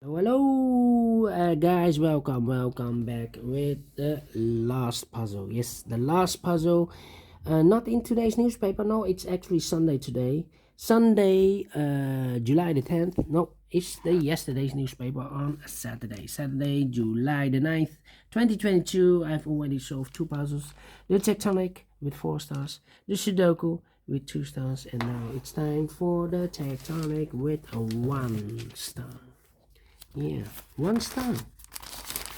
Hello guys, welcome back with the last puzzle. Yes, the last puzzle, not in today's newspaper. No, it's actually Sunday today, Sunday July the 10th. No, it's the yesterday's newspaper on Saturday July the 9th 2022. I've already solved two puzzles: the Tectonic with 4 stars, the Sudoku with 2 stars, and now it's time for the Tectonic with a 1 star. Yeah, 1 star.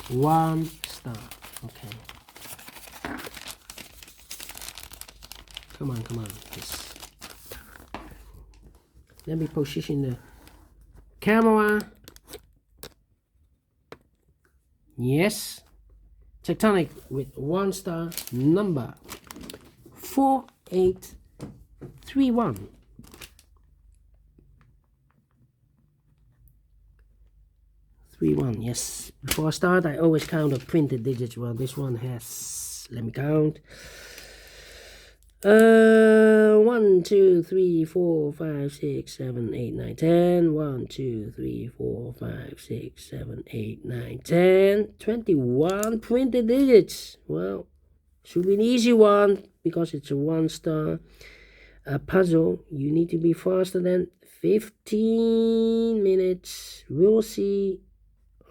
1 star. Okay. Come on. Yes. Let me position the camera. Yes. Tectonic with 1 star, number 4831. 31, yes. Before I start, I always count the printed digits. Well, this one has, let me count. 1, 2, 3, 4, 5, 6, 7, 8, 9, 10. 1, 2, 3, 4, 5, 6, 7, 8, 9, 10. 21 printed digits. Well, should be an easy one because it's a 1 star puzzle. You need to be faster than 15 minutes. We'll see.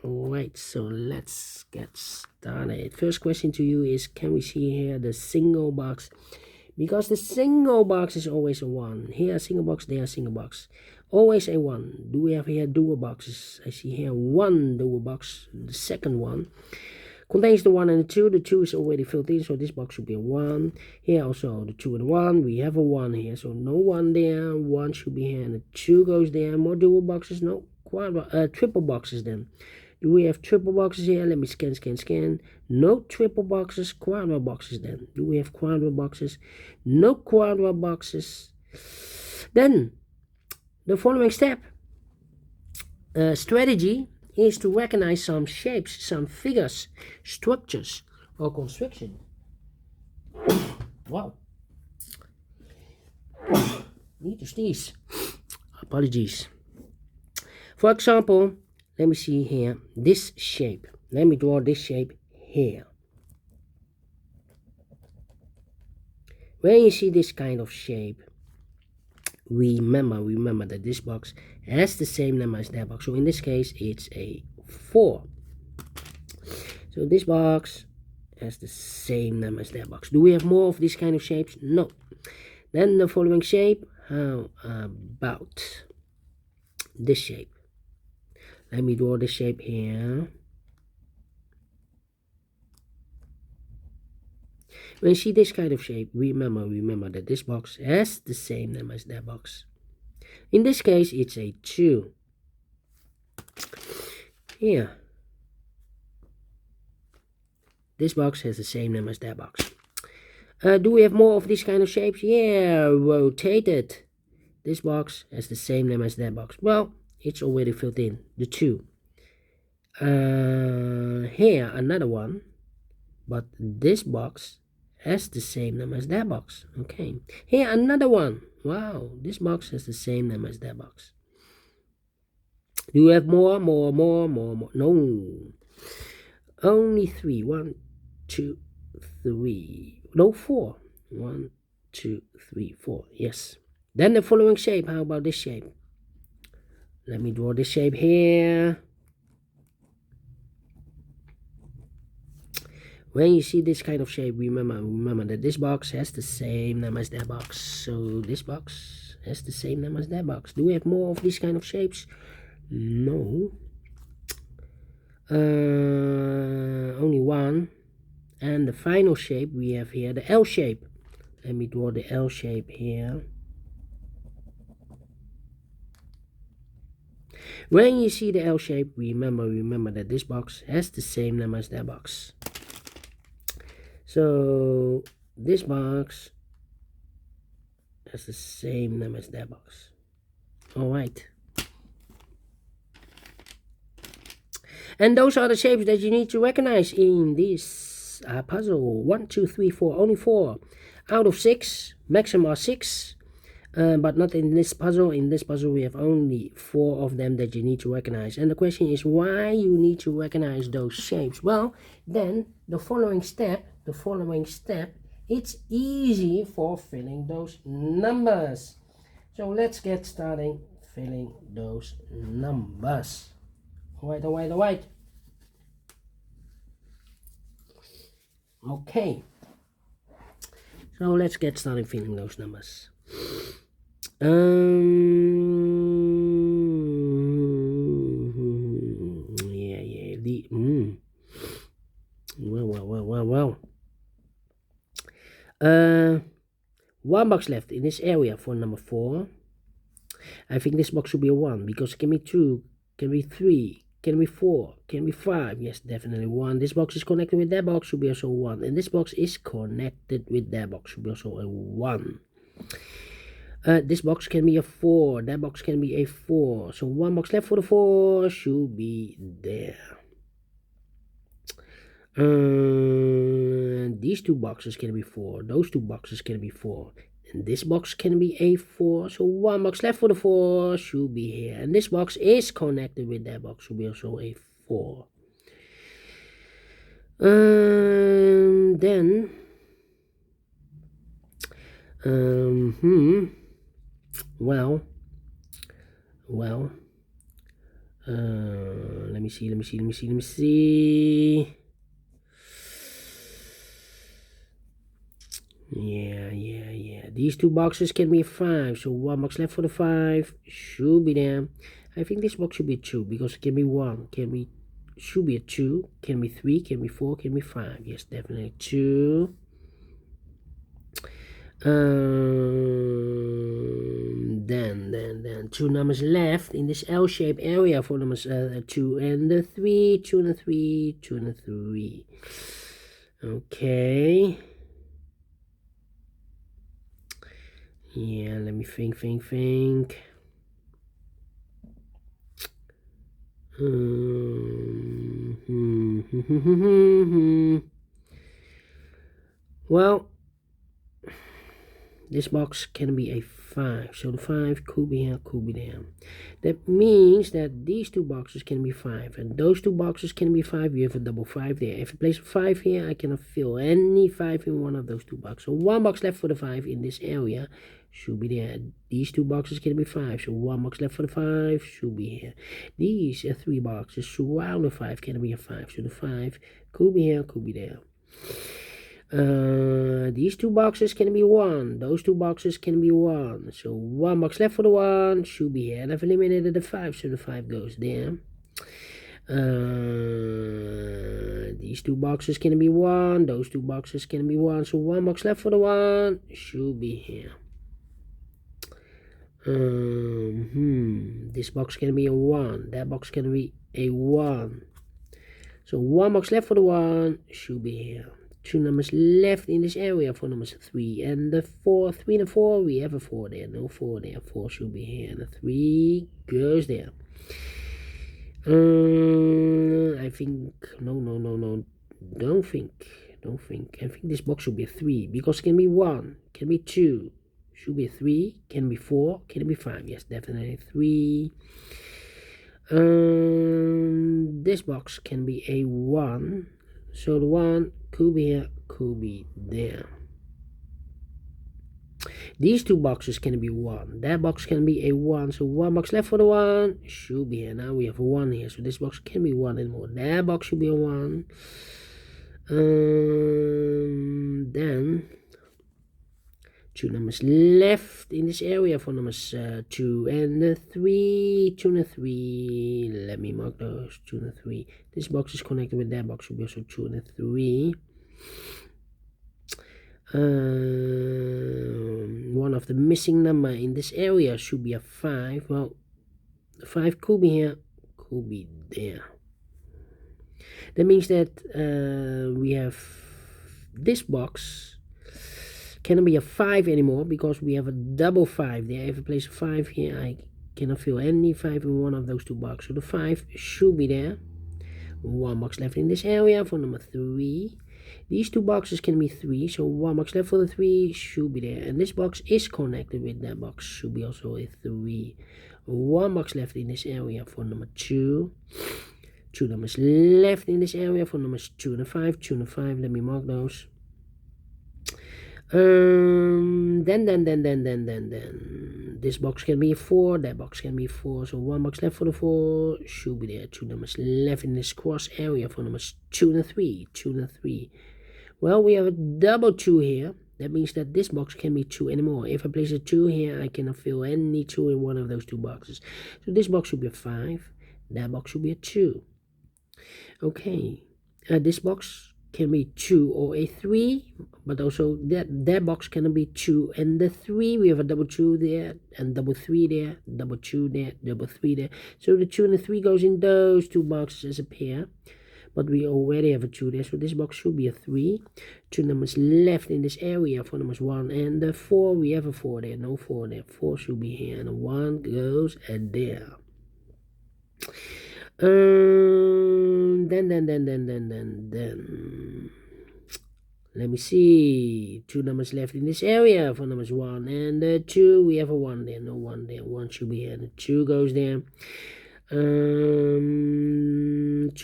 Alright, so let's get started. First question to you is, can we see here the single box? Because the single box is always a 1. Here a single box, there a single box. Always a 1. Do we have here dual boxes? I see here 1 dual box. The second one contains the 1 and the 2. The 2 is already filled in, so this box should be a 1. Here also the 2 and the 1. We have a 1 here, so no 1 there. 1 should be here, and the 2 goes there. More dual boxes? No. Triple boxes then. Do we have triple boxes here? Let me scan. No triple boxes. Quadra boxes then. Do we have quadra boxes? No quadra boxes. Then, the following step, strategy, is to recognize some shapes, some figures, structures, or construction. Wow. Need to sneeze. Apologies. For example, let me see here, this shape. Let me draw this shape here. When you see this kind of shape, remember that this box has the same number as that box. So in this case, it's a 4. So this box has the same number as that box. Do we have more of these kind of shapes? No. Then the following shape, how about this shape? Let me draw the shape here. When you see this kind of shape, remember that this box has the same number as that box. In this case, it's a 2. Here. This box has the same number as that box. Do we have more of these kind of shapes? Yeah, rotated. This box has the same number as that box. Well, it's already filled in, the 2. Here, another one. But this box has the same number as that box. Okay. Here, another one. Wow, this box has the same number as that box. Do you have more? No. Only 3. 1, 2, 3. No, 4. 1, 2, 3, 4. Yes. Then the following shape. How about this shape? Let me draw this shape here. When you see this kind of shape, remember that this box has the same number as that box. So this box has the same number as that box. Do we have more of these kind of shapes? No. Only 1. And the final shape we have here, the L shape. Let me draw the L shape here. When you see the L shape, remember that this box has the same number as that box. So this box has the same number as that box. Alright. And those are the shapes that you need to recognize in this puzzle. 1, 2, 3, 4. Only 4 out of 6. Maximum are 6. but not in this puzzle. In this puzzle we have only 4 of them that you need to recognize, and the question is why you need to recognize those shapes. Well, then the following step, it's easy for filling those numbers. So let's get started filling those numbers. Alright. Okay, so let's get started filling those numbers. Well. One box left in this area for number 4. I think this box should be a 1 because it can be 2, can be 3, can be 4, can be 5. Yes, definitely 1. This box is connected with that box, should be also 1. And this box is connected with that box, should be also a 1. This box can be a 4. That box can be a 4. So 1 box left for the 4 should be there. These 2 boxes can be 4. Those 2 boxes can be 4. And this box can be a 4. So 1 box left for the 4 should be here. And this box is connected with that box, should be also a 4. Then well, let me see. Yeah. These 2 boxes can be 5, so 1 box left for the 5 should be there. I think this box should be 2 because it can be 1, should be a 2, can be 3, can be 4, can be 5. Yes, definitely 2. Then 2 numbers left in this L-shaped area for numbers 2 and the 3, 2 and the 3, 2 and the 3. Okay. Yeah, let me think. Well, this box can be a 5, so the 5 could be here, could be there. That means that these 2 boxes can be 5, and those 2 boxes can be 5. You have a double 5 there. If I place a 5 here, I cannot fill any 5 in one of those 2 boxes. So 1 box left for the 5 in this area should be there. These 2 boxes can be 5, so 1 box left for the 5 should be here. These 3 boxes surround the 5 can be a 5, so the 5 could be here, could be there. These 2 boxes can be 1. Those 2 boxes can be 1. So 1 box left for the 1 should be here. And I've eliminated the 5, so the 5 goes there. These 2 boxes can be 1. Those 2 boxes can be 1. So 1 box left for the 1 should be here. This box can be a 1. That box can be a 1. So 1 box left for the 1 should be here. 2 numbers left in this area for numbers 3 and the 4. 3 and the 4, we have a 4 there. No 4 there. 4 should be here. And the 3 goes there. I think no. Don't think. I think this box should be a 3 because it can be 1, can be 2, should be a 3, can be 4, can be 5. Yes, definitely 3. This box can be a 1, so the 1 could be here, could be there. These 2 boxes can be 1. That box can be a 1, so 1 box left for the 1 should be here. Now we have a 1 here, so this box can be 1 and more. That box should be a 1. Then 2 numbers left in this area for numbers 2 and the 3. 2 and the 3. Let me mark those. 2 and the 3. This box is connected with that box, should be also 2 and the 3. One of the missing number in this area should be a 5. Well, the 5 could be here, could be there. That means that we have this box cannot be a 5 anymore because we have a double 5 there. If I place a 5 here, I cannot fill any 5 in one of those 2 boxes. So the 5 should be there. 1 box left in this area for number 3. These two boxes can be 3, so 1 box left for the 3 should be there. And this box is connected with that box, should be also a 3. 1 box left in this area for number 2. 2 numbers left in this area for numbers 2 and 5. 2 and 5, let me mark those. Then this box can be 4, that box can be 4, so 1 box left for the 4 should be there. 2 numbers left in this cross area for numbers 2 and 3. 2 and 3. Well, we have a double 2 here. That means that this box can be 2 anymore. If I place a 2 here, I cannot fill any 2 in one of those 2 boxes. So this box should be a 5. That box should be a 2. Okay. This box can be 2 or a 3, but also that box can be 2 and the 3. We have a double 2 there and double 3 there, double 2 there, double 3 there. So the 2 and the 3 goes in those 2 boxes as a pair. But we already have a 2 there, so this box should be a 3. 2 numbers left in this area for numbers 1 and the 4. We have a 4 there, no 4 there. 4 should be here, and a 1 goes there. Then. Let me see. 2 numbers left in this area for numbers 1 and 2. We have a 1 there, no 1 there. 1 should be here, and 2 goes there. 2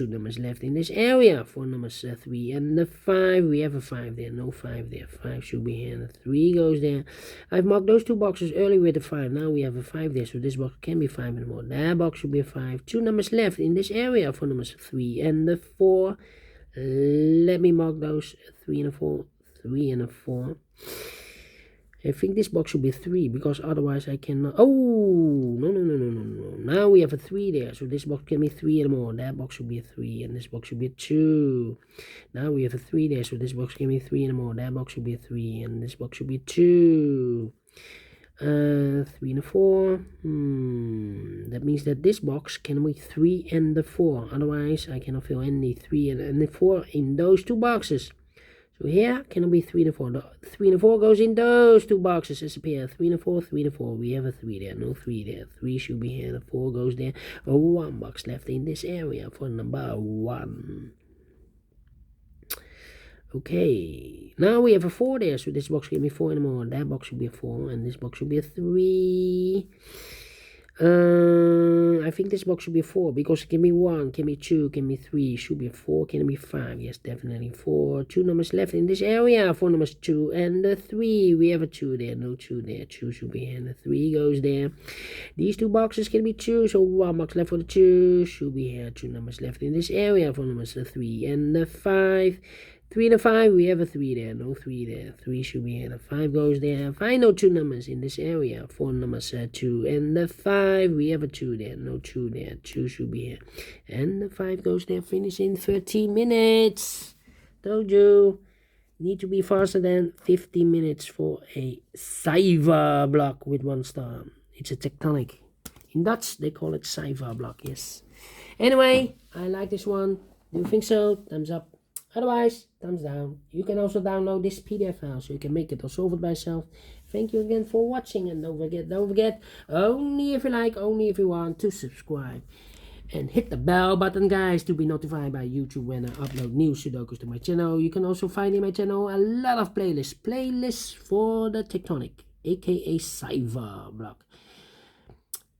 numbers left in this area for numbers 3 and the 5. We have a 5 there, no 5 there. 5 should be here, and the 3 goes there. I've marked those 2 boxes earlier with a 5. Now we have a 5 there, so this box can be 5 anymore. That box should be a 5. 2 numbers left in this area for numbers 3 and the 4. Let me mark those 3 and a 4. 3 and a 4. I think this box should be 3, because otherwise I cannot. Oh, no. Now we have a 3 there, so this box can be 3 anymore. That box should be a 3, and this box should be a 2. Now we have a 3 there, so this box can be 3 anymore. That box should be a 3, and this box should be a 2. 3 and a 4. That means that this box can be 3 and the 4. Otherwise, I cannot fill any 3 and the 4 in those 2 boxes. So here can be 3 and 4. The 3 and 4 goes in those 2 boxes as a pair. 3 and 4, 3 and 4. We have a 3 there, no 3 there. 3 should be here, the 4 goes there. 1 box left in this area for number 1. Okay, now we have a 4 there, so this box can be 4 anymore. That box should be a 4, and this box should be a 3. I think this box should be a 4, because it can be 1, can be 2, can be 3, should be a 4, can be 5. Yes, definitely 4. 2 numbers left in this area for numbers 2 and the 3. We have a 2 there, no 2 there. 2 should be here, and the 3 goes there. These 2 boxes can be 2, so 1 box left for the 2 should be here. 2 numbers left in this area for numbers 3 and the 5. 3 and a 5, we have a 3 there, no 3 there. 3 should be here, the 5 goes there. Final 2 numbers in this area for numbers 2 and the 5. We have a 2 there, no 2 there. 2 should be here, and the 5 goes there. Finish in 13 minutes. Told you, need to be faster than 50 minutes for a Cypher block with 1 star. It's a Tectonic. In Dutch, they call it Cypher block, yes. Anyway, I like this one. Do you think so? Thumbs up. Otherwise, thumbs down. You can also download this PDF file so you can make it or solve it by yourself. Thank you again for watching, and don't forget, only if you like, only if you want, to subscribe. And hit the bell button, guys, to be notified by YouTube when I upload new Sudokus to my channel. You can also find in my channel a lot of playlists for the Tectonic, a.k.a. Cypher block.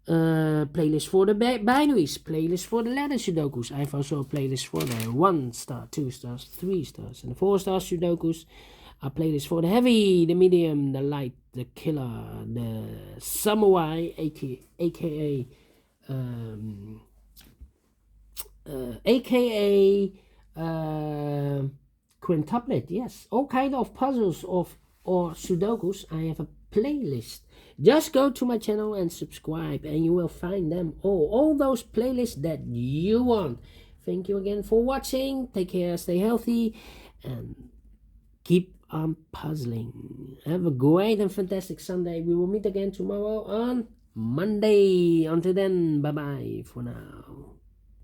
Playlist for the binaries, playlist for the ladder Sudokus. I have also a playlist for the 1 star, 2 stars, 3 stars, and the 4 star Sudokus. A playlist for the heavy, the medium, the light, the killer, the samurai, a.k.a. quintuplet. Yes, all kind of puzzles or Sudokus. I have a playlist. Just go to my channel and subscribe, and you will find them all those playlists that you want. Thank you again for watching. Take care, stay healthy, and keep on puzzling. Have a great and fantastic Sunday. We will meet again tomorrow on Monday. Until then, bye bye for now.